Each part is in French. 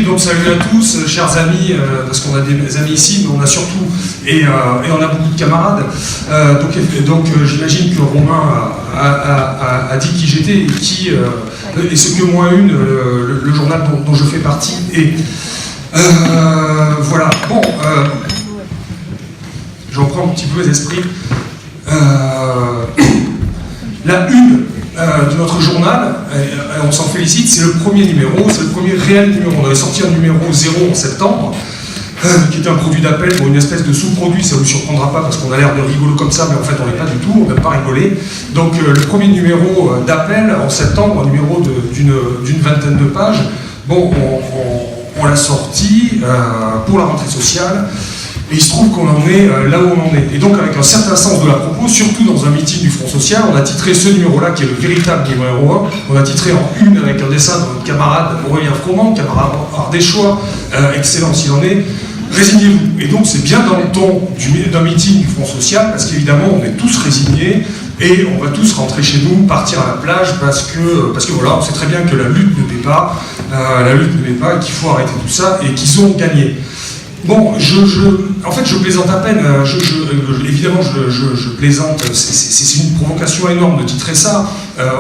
donc salut à tous, chers amis, parce qu'on a des amis ici, mais on a surtout, et on a beaucoup de camarades. Donc j'imagine que Romain a dit qui j'étais et ce que moi une, le journal dont je fais partie. Et voilà, bon, je reprends un petit peu les esprits. La une de notre journal, on s'en félicite, c'est le premier numéro, c'est le premier réel numéro. On avait sorti un numéro 0 en septembre, qui était un produit d'appel pour une espèce de sous-produit, ça ne vous surprendra pas parce qu'on a l'air de rigolo comme ça, mais en fait on n'est pas du tout, on n'a pas rigolé. Donc le premier numéro d'appel en septembre, un numéro d'une vingtaine de pages, bon, on l'a sorti pour la rentrée sociale. Et il se trouve qu'on en est là où on en est. Et donc avec un certain sens de la propos, surtout dans un meeting du Front Social, on a titré ce numéro-là, qui est le véritable numéro 1, on a titré en une avec un dessin de notre camarade Aurélien Froment, camarade ardéchois, excellent s'il en est, résignez-vous. Et donc c'est bien dans le ton d'un meeting du Front Social, parce qu'évidemment on est tous résignés, et on va tous rentrer chez nous, partir à la plage, parce que voilà, on sait très bien que la lutte ne paie pas, qu'il faut arrêter tout ça, et qu'ils ont gagné. Bon, en fait, je plaisante à peine. Évidemment, je plaisante. C'est une provocation énorme de titrer ça.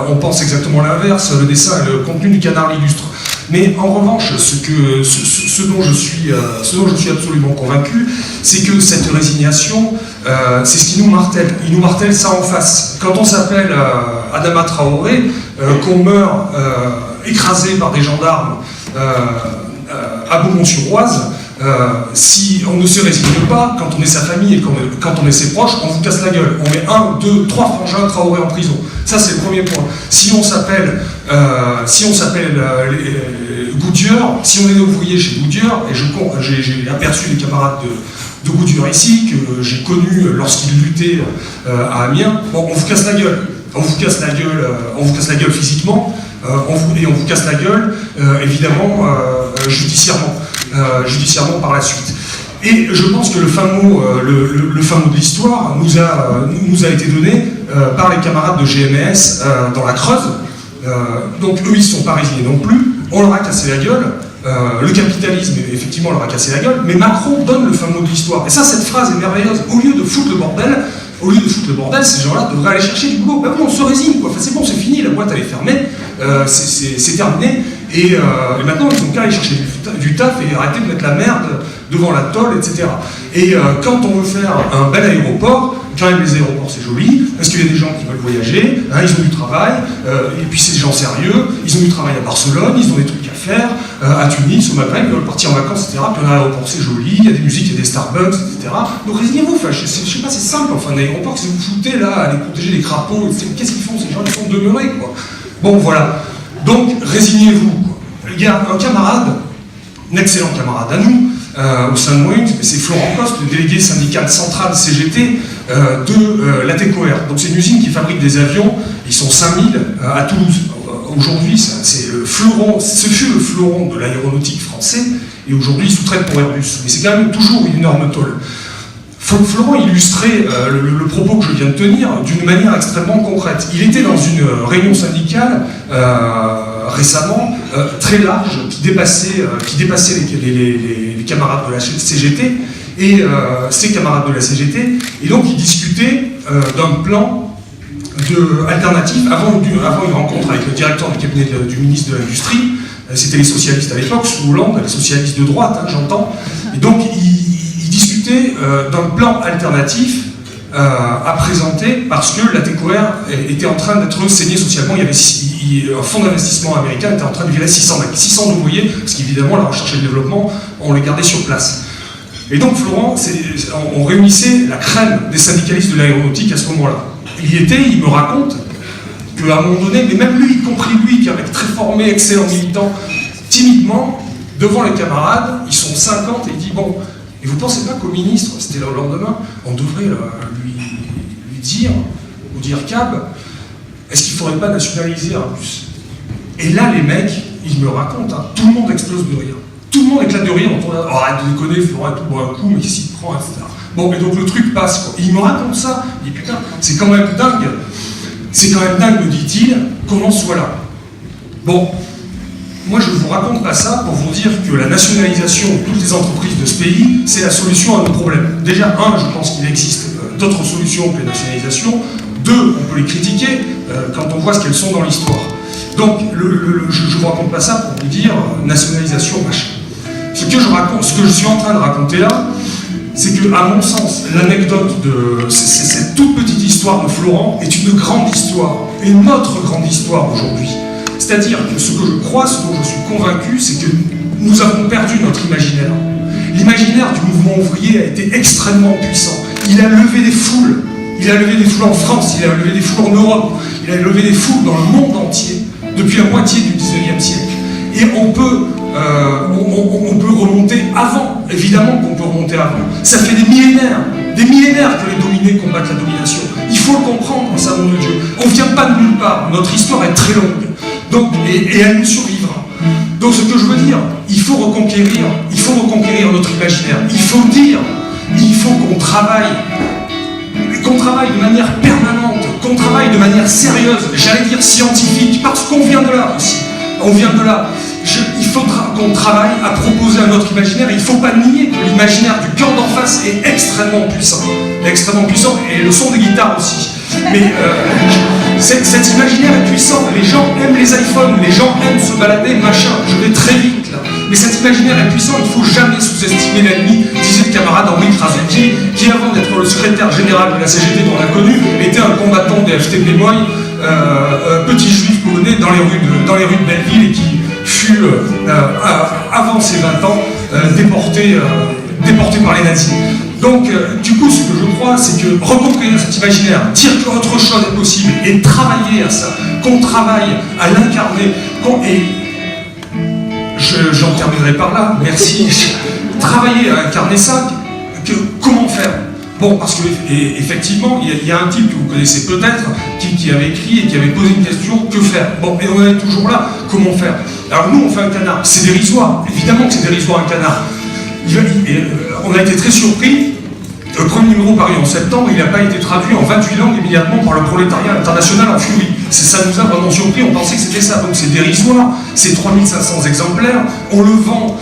On pense exactement l'inverse. Le dessin et le contenu du canard l'illustrent. Mais en revanche, ce dont je suis absolument convaincu, c'est que cette résignation, c'est ce qui nous martèle. Il nous martèle ça en face. Quand on s'appelle Adama Traoré, qu'on meurt écrasé par des gendarmes à Beaumont-sur-Oise, si on ne se résigne pas, quand on est sa famille et quand on est ses proches, on vous casse la gueule. On met 1, 2, 3 frangins Traoré en prison. Ça, c'est le premier point. Si on s'appelle Goodyear, si on est ouvrier chez Goodyear, et j'ai aperçu des camarades de Goodyear ici, que j'ai connus lorsqu'ils luttaient à Amiens, bon, on vous casse la gueule. On vous casse la gueule physiquement, et on vous casse la gueule, évidemment, judiciairement par la suite. Et je pense que le fin mot de l'histoire nous a été donné par les camarades de GMS dans la Creuse. Donc eux, ils ne sont pas résignés non plus. On leur a cassé la gueule. Le capitalisme, effectivement, leur a cassé la gueule. Mais Macron donne le fin mot de l'histoire. Et ça, cette phrase est merveilleuse. Au lieu de foutre le bordel, ces gens-là devraient aller chercher du boulot. Ben bon, on se résigne, quoi. Enfin, c'est bon, c'est fini, la boîte elle est fermée, c'est terminé. Et maintenant, ils n'ont qu'à aller chercher du taf et arrêter de mettre la merde devant la tôle, etc. Et quand on veut faire un bel aéroport, quand même les aéroports c'est joli, parce qu'il y a des gens qui veulent voyager, hein, ils ont du travail, et puis c'est des gens sérieux, ils ont du travail à Barcelone, ils ont des trucs à faire, à Tunis, au Maghreb, ils veulent partir en vacances, etc. Puis un aéroport c'est joli, il y a des musiques, il y a des Starbucks, etc. Donc résignez-vous, enfin, je sais pas, c'est simple, enfin un aéroport, que vous foutez là, à aller protéger les crapauds, qu'est-ce qu'ils font ces gens, ils sont demeurés, quoi. Bon, voilà. Donc, résignez-vous. Il y a un camarade, un excellent camarade à nous, au sein de Moïse, c'est Florent Coste, le délégué syndical central CGT de l'ATECOR. Donc c'est une usine qui fabrique des avions, ils sont 5000 à Toulouse. Aujourd'hui, c'est le fleuron, ce fut le fleuron de l'aéronautique français, et aujourd'hui, il sous-traite pour Airbus. Mais c'est quand même toujours une énorme tôle. Florent illustrait le propos que je viens de tenir d'une manière extrêmement concrète. Il était dans une réunion syndicale récemment, très large, qui dépassait les camarades de la CGT, et ses camarades de la CGT, et donc il discutait d'un plan alternatif avant une rencontre avec le directeur du cabinet du ministre de l'Industrie. C'était les socialistes à l'époque, sous Hollande, les socialistes de droite, hein, j'entends, et donc il discutait d'un plan alternatif à présenter parce que la TECOR était en train d'être saignée socialement. Il y avait un fonds d'investissement américain était en train de virer 600 ouvriers, parce qu'évidemment la recherche et le développement, on les gardait sur place. Et donc Florent, on réunissait la crème des syndicalistes de l'aéronautique à ce moment-là. Il me raconte qu'à un moment donné, mais même lui, y compris lui, qui est un mec très formé, excellent militant, timidement, devant les camarades, ils sont 50, et il dit, bon, et vous ne pensez pas qu'au ministre, c'était le lendemain, on devrait lui dire, au DIRCAB, est-ce qu'il ne faudrait pas nationaliser Airbus? Et là, les mecs, ils me racontent, hein, tout le monde explose de rire. Tout le monde éclate de rire, on tourne, oh, arrête de déconner, Florent, tout boit un coup, mais qu'est-ce qu'il prend, etc. Bon, et donc le truc passe, quoi. Et il me raconte ça, il dit, putain, c'est quand même dingue, me dit-il, qu'on en soit là. Bon, moi je ne vous raconte pas ça pour vous dire que la nationalisation de toutes les entreprises de ce pays, c'est la solution à nos problèmes. Déjà, un, je pense qu'il existe d'autres solutions que la nationalisation. Deux, on peut les critiquer quand on voit ce qu'elles sont dans l'histoire. Donc, je ne vous raconte pas ça pour vous dire nationalisation, machin. Ce que je suis en train de raconter là, c'est que, à mon sens, l'anecdote de cette toute petite histoire de Florent est une grande histoire, et notre grande histoire aujourd'hui. C'est-à-dire que ce que je crois, ce dont je suis convaincu, c'est que nous avons perdu notre imaginaire. L'imaginaire du mouvement ouvrier a été extrêmement puissant. Il a levé des foules. Il a levé des foules en France, il a levé des foules en Europe, il a levé des foules dans le monde entier, depuis la moitié du 19e siècle. Et on peut remonter avant, évidemment qu'on peut remonter avant. Ça fait des millénaires que les dominés combattent la domination. Il faut le comprendre, ça, nom de Dieu. On ne vient pas de nulle part, notre histoire est très longue. Donc, et elle nous survivra. Donc ce que je veux dire, il faut reconquérir notre imaginaire. Il faut qu'on travaille de manière permanente, qu'on travaille de manière sérieuse, j'allais dire scientifique, parce qu'on vient de là aussi. On vient de là. Il faut qu'on travaille à proposer à notre imaginaire, et il ne faut pas nier que l'imaginaire du camp d'en face est extrêmement puissant. Et le son des guitares aussi. Mais cet imaginaire est puissant, les gens aiment les iPhones, les gens aiment se balader, machin, je vais très vite là. Mais cet imaginaire est puissant, il ne faut jamais sous-estimer l'ennemi, disait le camarade Henri Krasuki, qui avant d'être le secrétaire général de la CGT dont on a connu, était un combattant des FTP Moy, petit juif polonais dans les rues de Belleville et qui fut, avant ses 20 ans, déporté par les nazis. Donc, du coup, ce que je crois, c'est que reconquérir cet imaginaire, dire qu'autre chose est possible et travailler à ça, qu'on travaille à l'incarner, j'en terminerai par là, merci. Travailler à incarner ça, comment faire? Bon, parce qu'effectivement, il y a un type que vous connaissez peut-être, qui avait écrit et qui avait posé une question, que faire? Bon, et on est toujours là, comment faire? Alors nous, on fait un canard, c'est dérisoire, évidemment que c'est dérisoire un canard. On a été très surpris, le premier numéro paru en septembre, il n'a pas été traduit en 28 langues immédiatement par le prolétariat international en furie. Ça nous a vraiment surpris, on pensait que c'était ça, donc c'est dérisoire, c'est 3500 exemplaires, on le vend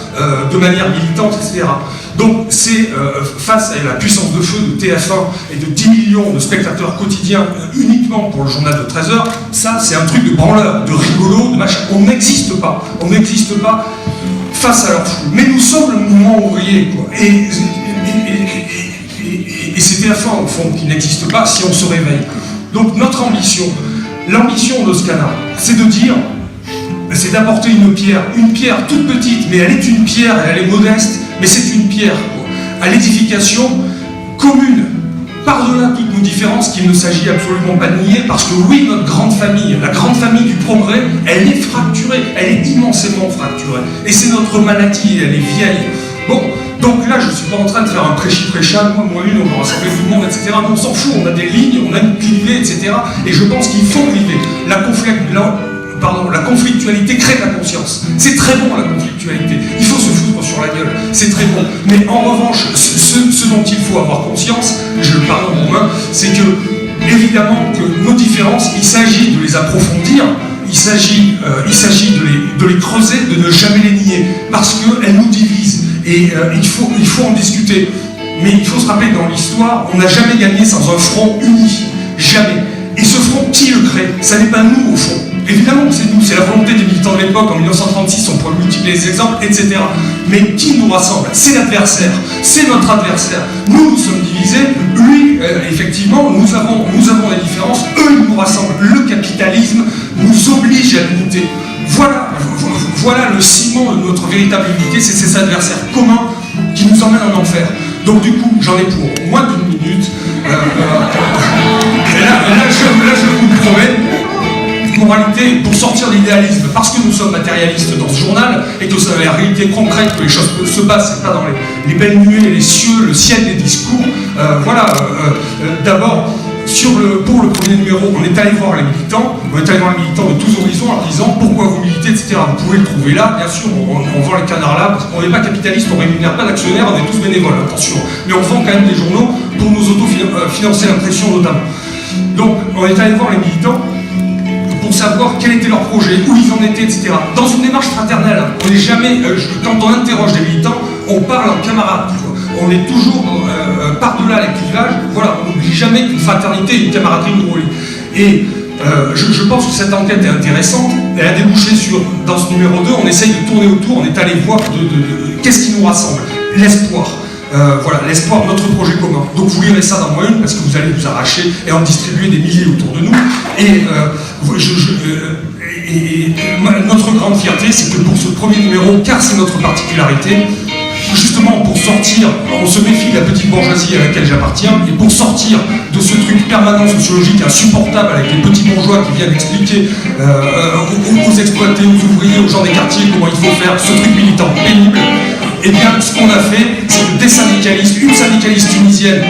de manière militante, etc. Donc c'est face à la puissance de feu de TF1 et de 10 millions de spectateurs quotidiens uniquement pour le journal de 13h, ça c'est un truc de branleur, de rigolo, de machin, on n'existe pas face à leur foule. Mais nous sommes le mouvement ouvrier, quoi. Et c'est TF1 au fond qui n'existe pas si on se réveille. Donc notre ambition, l'ambition de ce canard, c'est de dire, c'est d'apporter une pierre toute petite, mais elle est une pierre, elle est modeste, mais c'est une pierre, quoi, à l'édification commune, par-delà toutes nos différences qu'il ne s'agit absolument pas de nier, parce que oui, notre grande famille, la grande famille du progrès, elle est fracturée, elle est immensément fracturée, et c'est notre maladie, elle est vieille. Bon, donc là, je ne suis pas en train de faire un prêchi-prêcha, moi une, on va rassembler tout le monde, etc. Mais on s'en fout, on a des lignes, on a une clivée, etc. Et je pense qu'il faut cliver. La conflictualité crée la conscience. C'est très bon, la conflictualité. Il faut se foutre sur la gueule, c'est très bon. Mais en revanche, ce dont il faut avoir conscience, je le parle en roumain, c'est que, évidemment, que nos différences, il s'agit de les approfondir, il s'agit de les creuser, de ne jamais les nier, parce qu'elles nous divisent. Et il faut en discuter. Mais il faut se rappeler que dans l'histoire, on n'a jamais gagné sans un front uni. Jamais. Et ce front, qui le crée? Ça n'est pas nous, au fond. Évidemment que c'est nous, c'est la volonté des militants de l'époque, en 1936, on pourrait multiplier les exemples, etc. Mais qui nous rassemble? C'est l'adversaire, c'est notre adversaire. Nous sommes divisés, lui, effectivement, nous avons des différences, eux, ils nous rassemblent. Le capitalisme nous oblige à l'unité. Voilà le ciment de notre véritable unité, c'est ces adversaires communs qui nous emmènent en enfer. Donc du coup, j'en ai pour moins d'une minute. Et là, je vous promets, moralité, pour sortir de l'idéalisme, parce que nous sommes matérialistes dans ce journal, et que c'est la réalité concrète que les choses se passent, c'est pas dans les belles nuées, les cieux, le ciel des discours. D'abord, pour le premier numéro, on est allé voir les militants, de tous horizons en disant pourquoi vous militez, etc. Vous pouvez le trouver là, bien sûr, on vend les canards là, parce qu'on n'est pas capitaliste, on ne rémunère pas d'actionnaires, on est tous bénévoles, attention. Mais on vend quand même des journaux pour nous auto-financer l'impression notamment. Donc, on est allé voir les militants pour savoir quel était leur projet, où ils en étaient, etc. Dans une démarche fraternelle, on n'est jamais, quand on interroge des militants, on parle en camarade. On est toujours par-delà les clivages, voilà, on n'oublie jamais qu'une fraternité et une camaraderie nous relient. Et je pense que cette enquête est intéressante, elle a débouché sur, dans ce numéro 2, on essaye de tourner autour, on est allé voir qu'est-ce qui nous rassemble, l'espoir. Voilà, l'espoir de notre projet commun. Donc vous lirez ça dans moins une, parce que vous allez vous arracher et en distribuer des milliers autour de nous. Et notre grande fierté, c'est que pour ce premier numéro, car c'est notre particularité, justement pour sortir, on se méfie de la petite bourgeoisie à laquelle j'appartiens, et pour sortir de ce truc permanent sociologique insupportable avec les petits bourgeois qui viennent expliquer aux exploités, aux ouvriers, aux gens des quartiers comment il faut faire ce truc militant pénible, et bien ce qu'on a fait, c'est que des syndicalistes, une syndicaliste tunisienne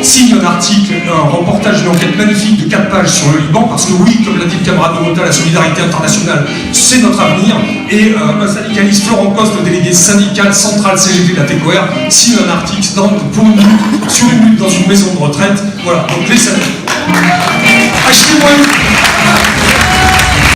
signe un article, un reportage, une enquête magnifique de 4 pages sur le Liban, parce que oui, comme l'a dit le camarade de Rota, la solidarité internationale, c'est notre avenir, et un syndicaliste, Florent Coste, le délégué syndical central CGT de la TCOR, signe un article pour une lutte, sur une lutte dans une maison de retraite. Voilà, donc les syndicats. Achetez-moi une